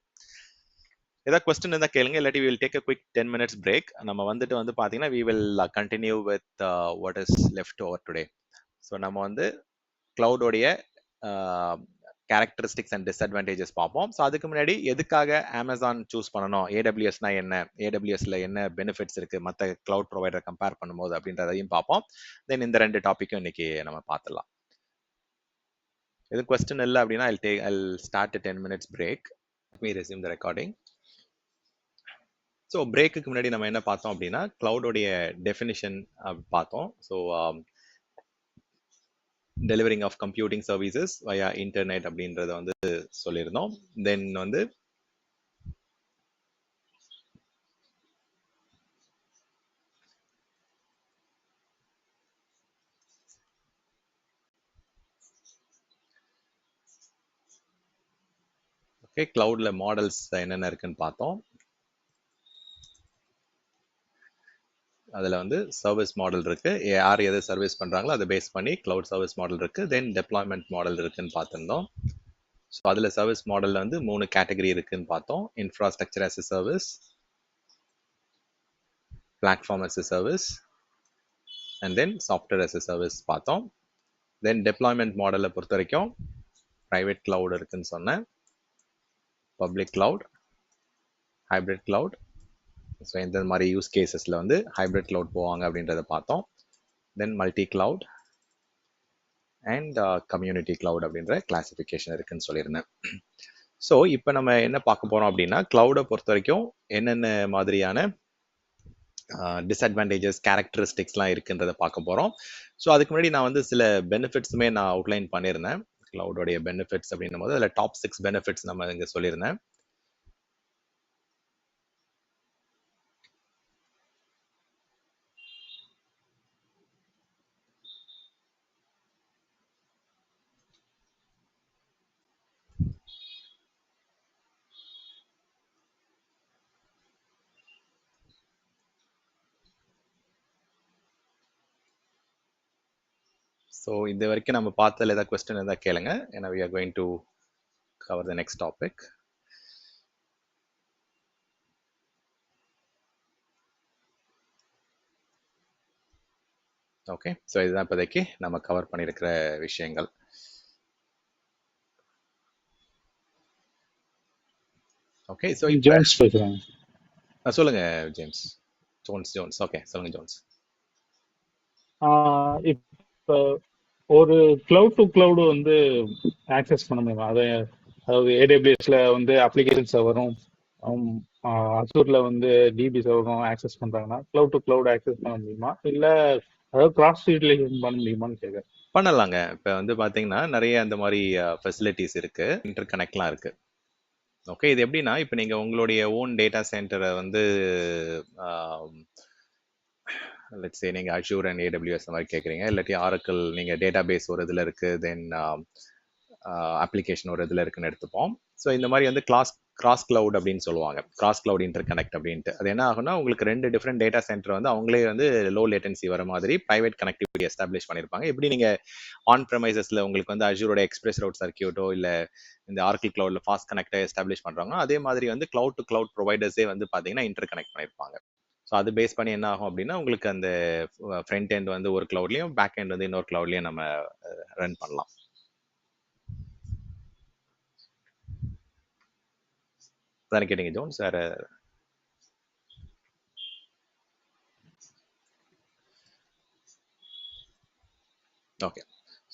ஏதாவது கொஸ்டின் இருந்தால் கேளுங்க, இல்லாட்டி we will take a quick 10 minutes break. நம்ம வந்துட்டு வந்து பார்த்தீங்கன்னா we will continue with what is left over today. So நம்ம வந்து கிளவுடோடைய கேரக்டரிஸ்டிக்ஸ் அண்ட் டிஸ்அட்வான்டேஜஸ் பார்ப்போம். ஸோ அதுக்கு முன்னாடி எதுக்காக அமேசான் சூஸ் பண்ணணும், ஏடபிள்யூஎஸ்னா என்ன, ஏடபிள்யூஎஸ்ல என்ன பெனிஃபிட்ஸ் இருக்கு மற்ற கிளவுட் ப்ரொவைடர் கம்பேர் பண்ணும்போது அப்படின்றதையும் பார்ப்போம். தென் இந்த 2 டாப்பிக்கும் இன்னைக்கு நம்ம பார்த்துடலாம். எதுவும் கொஸ்டின் இல்லை அப்படின்னா I'll start a 10 minutes break. Let me resume the recording. So பிரேக்குக்கு முன்னாடி நம்ம என்ன பார்த்தோம் அப்படின்னா கிளவுடோடைய டெஃபினிஷன் பார்த்தோம். So delivering of computing services via internet அப்படின்றத வந்து சொல்லியிருந்தோம். தென் வந்து ஓகே கிளவுட்ல மாடல்ஸ் என்னென்ன இருக்குன்னு பார்த்தோம். அதில் வந்து சர்வீஸ் மாடல் இருக்கு, யார் எதை சர்வீஸ் பண்ணுறாங்களோ அதை பேஸ் பண்ணி கிளவுட் சர்வீஸ் மாடல் இருக்கு. தென் டெப்ளாய்மெண்ட் மாடல் இருக்குன்னு பார்த்துருந்தோம். ஸோ அதில் சர்வீஸ் மாடலில் வந்து 3 கேட்டகரி இருக்குன்னு பார்த்தோம். Infrastructure as a service, platform as a service, and then software as a service பார்த்தோம். தென் டெப்ளாய்மெண்ட் மாடலை பொறுத்த வரைக்கும் ப்ரைவேட் கிளவுட் இருக்குன்னு சொன்னேன், public cloud, hybrid cloud. So இந்த மாதிரி யூஸ் கேசஸில் வந்து ஹைப்ரிட் கிளவுட் போவாங்க அப்படின்றத பார்த்தோம். தென் multi cloud and community cloud அப்படின்ற கிளாசிஃபிகேஷன் இருக்குன்னு சொல்லியிருந்தேன். ஸோ இப்போ நம்ம என்ன பார்க்க போகிறோம் அப்படின்னா, கிளவுடை பொறுத்த வரைக்கும் என்னென்ன மாதிரியான டிஸ்அட்வான்டேஜஸ், கேரக்டரிஸ்டிக்ஸ்லாம் இருக்குன்றதை பார்க்க போகிறோம். ஸோ அதுக்கு முன்னாடி நான் வந்து சில பெனிஃபிட்ஸுமே நான் அவுட்லைன் பண்ணியிருந்தேன். கிளவுடோடைய பெனிஃபிட்ஸ் அப்படின்னும் போது அதில் டாப் 6 பெனிஃபிட்ஸ் நம்ம இங்கே சொல்லியிருந்தேன். ஸோ இது வரைக்கும் நம்ம பார்த்ததில் ஏதாவது கொஸ்டின் ஏதாவது கேளுங்க, ஏன்னா we are going to cover the next topic. Okay, so இதுதான் இப்போதைக்கு நம்ம கவர் பண்ணியிருக்கிற விஷயங்கள். ஓகே, ஸோ ஜோன்ஸ் பேசுறேன். சொல்லுங்க ஜேம்ஸ். ஜோன்ஸ். ஓகே, சொல்லுங்க ஜோன்ஸ். இப்போ ஒரு கிளவுட் டு கிளவுடு வந்து ஆக்சஸ் பண்ண முடியுமா? அதாவது ஏடபிள்யூஎஸ்ல வந்து அப்ளிகேஷன் சர்வரும் அசூர்ல வந்து டிபி சர்வரும் ஆக்சஸ் பண்றாங்கன்னா கிளவுட் டு கிளவுட் ஆக்சஸ் பண்ண முடியுமா, இல்ல அதாவது கிராஸ் யூட்டிலைசேஷன் பண்ண முடியுமான்னு கேட்குறேன். பண்ணலாங்க. இப்போ வந்து பார்த்தீங்கன்னா நிறைய அந்த மாதிரி ஃபெசிலிட்டிஸ் இருக்கு, இன்டர் கனெக்ட்லாம் இருக்கு. ஓகே, இது எப்படின்னா, இப்போ நீங்கள் உங்களுடைய ஓன் டேட்டா சென்டரை வந்து லெட்ஸ் சே நீங்கள் அஷூர் அண்ட் ஏடபிள்யூஎஸ் அந்த மாதிரி கேட்குறீங்க, இல்லாட்டி ஆரக்கிள் நீங்கள் டேட்டா பேஸ் ஒரு இதில் இருக்குது, தென் அப்ளிகேஷன் ஒரு இதில் இருக்குன்னு எடுத்துப்போம். ஸோ இந்த மாதிரி வந்து கிராஸ் கிளவுட் அப்படின்னு சொல்லுவாங்க, கிராஸ் கிளவுட் இன்டர் கனெக்ட் அப்படின்ட்டு. அது என்ன ஆகும்னா, உங்களுக்கு 2 டிஃப்ரெண்ட் டேட்டா சென்டர் வந்து அவங்களே வந்து லோ லேட்டன்சி வர மாதிரி ப்ரைவேட் கனெக்டிவிட்டி எஸ்டாப்ளிஷ் பண்ணியிருப்பாங்க. எப்படி நீங்கள் ஆன் ப்ரெமைசஸில் உங்களுக்கு வந்து அஷூரோட எக்ஸ்பிரஸ் ரவுட் சர்க்கியூட்டோ இல்லை இந்த ஆர்கிள் கிளவுட்ல ஃபாஸ்ட் கனெக்டை எஸ்டாப்ளிஷ் பண்ணுறாங்க, அதே மாதிரி வந்து கிளவுட் டு கிளவுட் ப்ரொவைடர்ஸே வந்து பார்த்தீங்கன்னா இன்டர் கனெக்ட் பண்ணியிருப்பாங்க. ஸோ அது பேஸ் பண்ணி என்ன ஆகும் அப்படின்னா, உங்களுக்கு அந்த ஃப்ரண்ட் எண்ட் வந்து ஒரு கிளவுட்லையும் பேக் எண்ட் வந்து இன்னொரு கிளவுட்லையும் நம்ம ரன் பண்ணலாம். தானே கேட்டீங்க ஜோன்ஸ்? வேற ஓகே,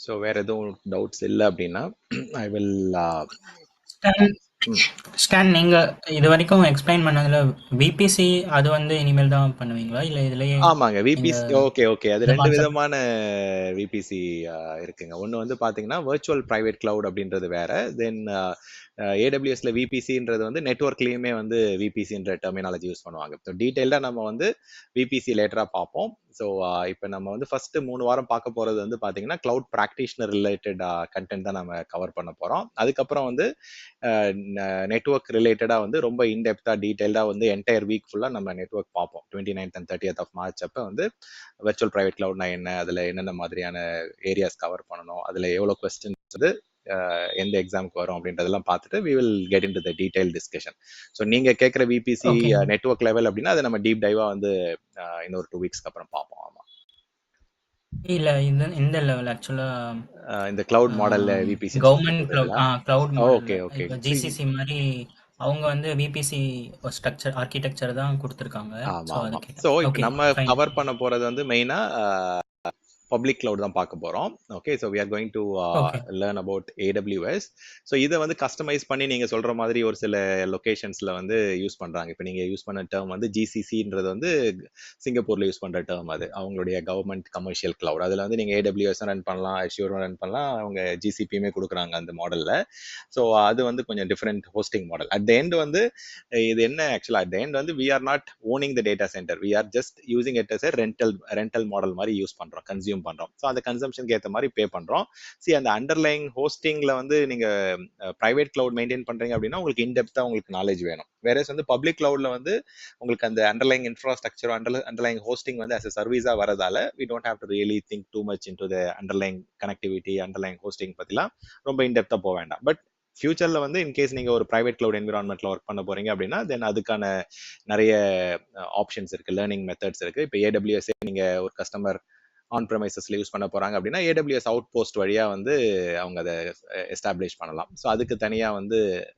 ஸோ வேற எதுவும் டவுட்ஸ் இல்லை அப்படின்னா ஐ வில் ஸ்டான், நீங்க இது வரைக்கும் எக்ஸ்பிளைன் பண்ணதுல விபிசி அது வந்து இனிமேல் தான் பண்ணுவீங்களா, இல்ல இதுலயே? ஆமாங்க, விபிசி. ஓகே, அது 2 விதமான விபிசி இருக்குங்க. ஒன்று வந்து பார்த்தீங்கன்னா வர்ச்சுவல் பிரைவேட் கிளவுட் அப்படின்றது வேற. தென் ஏடபிள்யூஎஸ்ல விபிசின்றது வந்து நெட்ஒர்க்லேயுமே வந்து விபிசின்ற டெர்மினாலஜி யூஸ் பண்ணுவாங்க. ஸோ டீட்டெயில்டாக நம்ம வந்து விபிசி லேட்டராக பார்ப்போம். ஸோ இப்போ நம்ம வந்து ஃபர்ஸ்ட் 3 வாரம் பார்க்க போகிறது வந்து பார்த்தீங்கன்னா கிளவுட் ப்ராக்டிஷனர் ரிலேட்டட் கண்டென்ட் தான் நம்ம கவர் பண்ண போகிறோம். அதுக்கப்புறம் வந்து நெட்ஒர்க் ரிலேட்டடாக வந்து ரொம்ப இன்டெப்த்தாக டீட்டெயில்டாக வந்து என்டையர் வீக் ஃபுல்லாக நம்ம நெட்ஒர்க் பார்ப்போம். 29th and 30th of March அப்போ வந்து வர்ச்சுவல் ப்ரைவேட் கிளவுட்னா என்ன, அதில் என்னென்ன மாதிரியான ஏரியாஸ் கவர் பண்ணணும், அதில் எவ்வளோ கொஸ்டின்ஸ் வந்து எந்த எக்ஸாமுக்கு வரும் அப்படின்றதெல்லாம் பார்த்துட்டு we will get into the detailed discussion. So நீங்கள் கேட்குற விபிசி நெட்ஒர்க் லெவல் அப்படின்னா அதை நம்ம டீப் டைவாக வந்து இன்னொரு 2 வீக்ஸ்க்கு அப்புறம் பார்ப்போம். ஆமாம், இல்ல இந்த லெவல் ஆக்சுவலா இந்த கிளவுட் மாடல்ல VBC government cloud okay GCC மாதிரி அவங்க வந்து விபிசி ஸ்ட்ரக்சர் ஆர்கிடெக்சர் தான் கொடுத்திருக்காங்க. ஸோ இப்போ நம்ம கவர் பண்ண போறது வந்து மெயினா பப்ளிக் கிளவுட் தான் பார்க்க போறோம். Okay, so we are going to learn about AWS. So இதை வந்து கஸ்டமைஸ் பண்ணி நீங்க சொல்ற மாதிரி ஒரு சில லொகேஷன்ஸ்ல வந்து யூஸ் பண்றாங்க. இப்போ நீங்க யூஸ் பண்ண டேர்ம் வந்து ஜிசிசின்றது வந்து சிங்கப்பூர்ல யூஸ் பண்ற டேர்ம், அது அவங்களுடைய கவர்மெண்ட் கமர்ஷியல் கிளவுட். அதுல வந்து நீங்க AWS ரன் பண்ணலாம், அஷ்யூரும் ரன் பண்ணலாம், அவங்க ஜிசிபியுமே கொடுக்குறாங்க அந்த மாடல்ல. ஸோ அது வந்து கொஞ்சம் different hosting model. At the end வந்து இது என்ன ஆக்சுவலா, அட் த எண்ட் வந்து we are not owning the data center, we are just using it as a rental model மாதிரி யூஸ் பண்றோம், கன்சியூம் பண்றோம். ஸோ அந்த கன்சம்ஷனுக்கு ஏற்ற மாதிரி பே பண்றோம். அந்த அண்டர்லைங் ஹோஸ்டிங்ல வந்து நீங்க பிரைவேட் கிளவுட் மெயின்டைன் பண்றீங்க அப்படின்னா உங்களுக்கு இன்டெப்தா உங்களுக்கு நாலேஜ் வேணும். வேற வந்து பப்ளிக் கிளவுட்ல வந்து உங்களுக்கு அந்த அண்டர்லைங் இன்ஃப்ராஸ்ட்ரக்சர், அண்டர்லைங் ஹோஸ்டிங் வந்து as a சர்வீஸா வரதால we don't have to really think too much into the underlying connectivity, underlying hosting பத்திலாம் ரொம்ப இன்டெப்தா போக வேண்டாம். பட் ஃபியூச்சர்ல வந்து இன்கேஸ் நீங்க ஒரு பிரைவேட் கிளவுட் என்விரான்மெண்ட்ல ஒர்க் பண்ண போறீங்க அப்படின்னா தென் அதுக்கான நிறைய ஆப்ஷன்ஸ் இருக்கு, லேர்னிங் மெத்தட்ஸ் இருக்கு. இப்போ ஏடபிள்யூஎஸ் நீங்க ஒரு கஸ்டமர் ஆன் ப்ரெமைசஸ்ல யூஸ் பண்ண போறாங்க அப்படின்னா ஏடபிள்யூஎஸ் அவுட் போஸ்ட் வழியா வந்து அவங்க அதை எஸ்டாப்ளிஷ் பண்ணலாம். ஸோ அதுக்கு தனியா வந்து